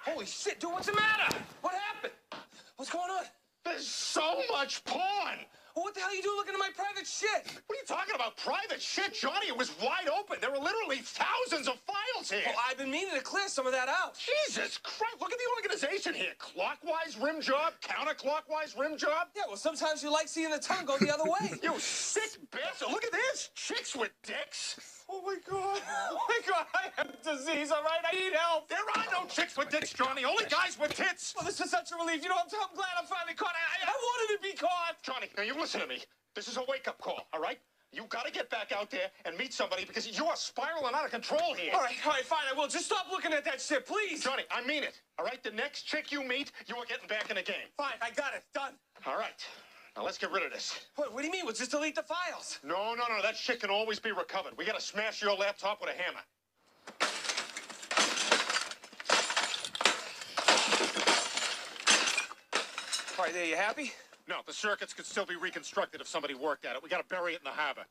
Holy shit, dude, what's the matter? What happened? What's going on? There's so much porn. Well, what the hell are you doing looking at my private shit? What are you talking about? Private shit, Johnny? It was wide open. There were literally thousands of files here. Well, I've been meaning to clear some of that out. Jesus Christ, look at the organization here. Clockwise rim job, counterclockwise rim job. Yeah, well, sometimes you like seeing the tongue go the other way. You sick bastard. Look at this. Chicks with dicks. Oh, my God. Oh, my God. I have disease, all right? I need help. There are no chicks with dicks, Johnny. Only guys with tits. Well, this is such a relief. You know, I'm glad I'm finally caught. I wanted to be caught. Johnny, now you listen to me. This is a wake-up call, all right? You got to get back out there and meet somebody because you are spiraling out of control here. All right, fine, I will. Just stop looking at that shit, please. Johnny, I mean it, all right? The next chick you meet, you are getting back in the game. Fine, I got it. Done. All right. Now let's get rid of this. What do you mean? We'll just delete the files. No. That shit can always be recovered. We got to smash your laptop with a hammer. All right, there, you happy? No, the circuits could still be reconstructed if somebody worked at it. We got to bury it in the harbor.